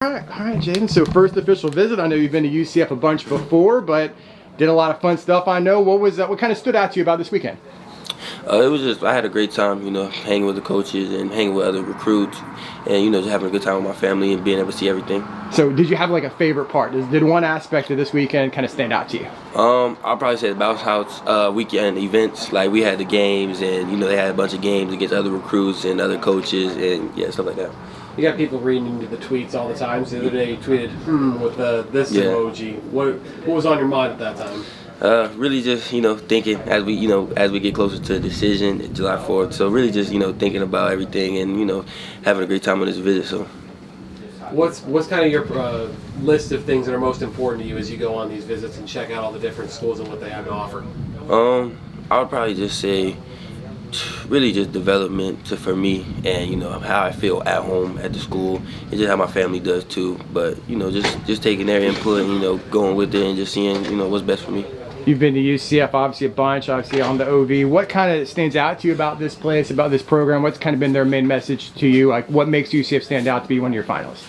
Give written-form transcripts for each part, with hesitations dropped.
All right, Jayvan. So first official visit. I know you've been to UCF a bunch before, but did a lot of fun stuff. I know. What kind of stood out to you about this weekend? It was just, I had a great time, hanging with the coaches and hanging with other recruits and, just having a good time with my family and being able to see everything. So did you have like a favorite part? Did one aspect of this weekend kind of stand out to you? I'll probably say the bounce house weekend events. Like, we had the games and, they had a bunch of games against other recruits and other coaches and, yeah, stuff like that. You got people reading into the tweets all the time. So the other day you tweeted, with this emoji. What was on your mind at that time? Really just, thinking as we get closer to the decision, July 4th. So really just, thinking about everything and, having a great time on this visit. So, what's kind of your list of things that are most important to you as you go on these visits and check out all the different schools and what they have to offer? I would probably just say really just development for me and, how I feel at home at the school and just how my family does too. But, just taking their input and, going with it and just seeing, what's best for me. You've been to UCF obviously a bunch, obviously on the OV. What kind of stands out to you about this place, about this program? What's kind of been their main message to you? Like, what makes UCF stand out to be one of your finalists?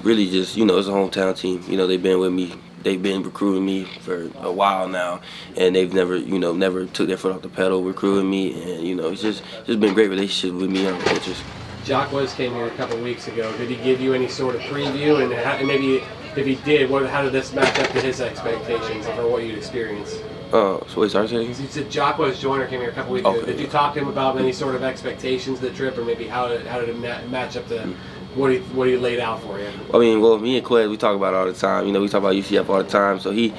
Really just, it's a hometown team. They've been with me. They've been recruiting me for a while now, and they've never took their foot off the pedal recruiting me, and it's just been a great relationship with me and the coaches. Jock West came here a couple of weeks ago. Did he give you any sort of preview, and maybe if he did, how did this match up to his expectations or what you'd experienced? So wait, sorry, say again? You said Jock West Joyner came here a couple of weeks ago. Did you talk to him about any sort of expectations of the trip, or maybe how did it match up to what he laid out for you? I mean, well, me and Quez, we talk about it all the time. We talk about UCF all the time. So he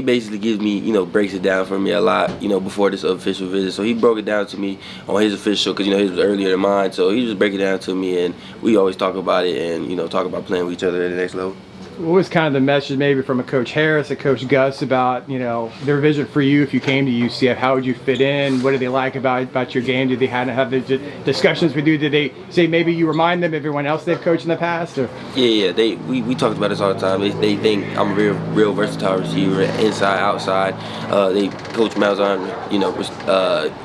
basically gives me, breaks it down for me a lot, before this official visit. So he broke it down to me on his official, because, his was earlier than mine. So he just break it down to me, and we always talk about it and, talk about playing with each other at the next level. What was kind of the message maybe from a Coach Harris, a Coach Gus about, their vision for you if you came to UCF? How would you fit in? What did they like about your game? Did they have the discussions with you? Did they say maybe you remind them of everyone else they've coached in the past? Or? Yeah. We talked about this all the time. They think I'm a real versatile receiver, inside, outside. Coach Malzahn,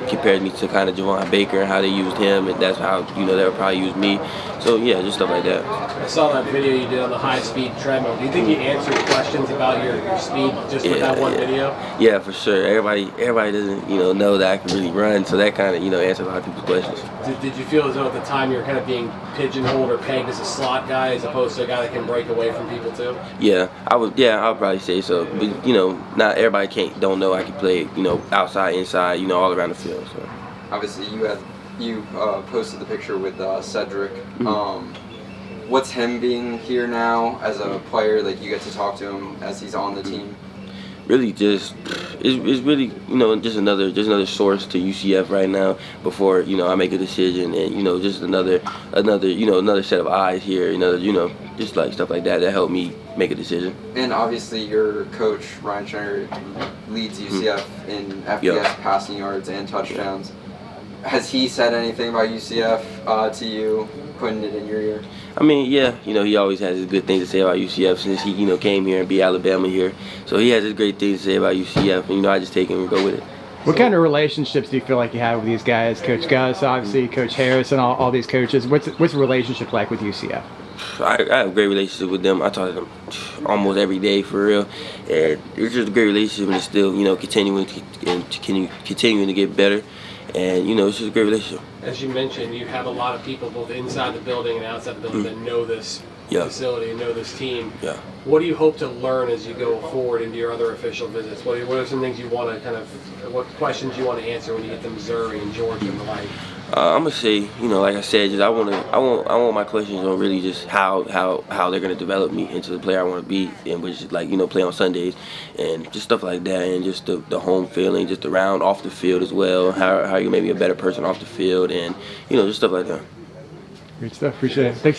compared me to kind of Javon Baker and how they used him, and that's how, they would probably use me. So, yeah, just stuff like that. I saw that video you did on the high-speed treadmill. Do you think you answered questions about your speed just with that one video? Yeah, for sure. Everybody doesn't, know that I can really run, so that kind of, answers a lot of people's questions. Did you feel as though at the time you were kind of being pigeonholed or pegged as a slot guy as opposed to a guy that can break away from people too? Yeah, I would probably say so. But, not everybody don't know I can play, outside, inside, all around the field. So. Obviously, you posted the picture with Cedric. What's him being here now as a player? Like, you get to talk to him as he's on the team. Really, it's really just another source to UCF right now before I make a decision, and just another set of eyes here. Just like stuff like that help me make a decision. And obviously, your coach Ryan Schneider leads UCF in FBS passing yards and touchdowns. Has he said anything about UCF to you, putting it in your ear? I mean, yeah, he always has his good things to say about UCF since he, came here and beat Alabama here. So he has his great things to say about UCF, and, I just take him and go with it. What kind of relationships do you feel like you have with these guys? Coach Gus, obviously, Coach Harris, and all these coaches. What's the relationship like with UCF? I have a great relationship with them. I talk to them almost every day, for real. And it's just a great relationship, and it's still, continuing to get better. And, it's just a great relationship. As you mentioned, you have a lot of people both inside the building and outside the building that know this facility and know this team. Yeah. What do you hope to learn as you go forward into your other official visits? What are some things you want to what questions you want to answer when you get to Missouri and Georgia and the like? I'm gonna say, like I said, just I want my questions on really just how they're gonna develop me into the player I want to be, and which is like play on Sundays and just stuff like that, and just the home feeling, just around off the field as well. How you make me a better person off the field, and just stuff like that. Great stuff. Appreciate it. Thanks.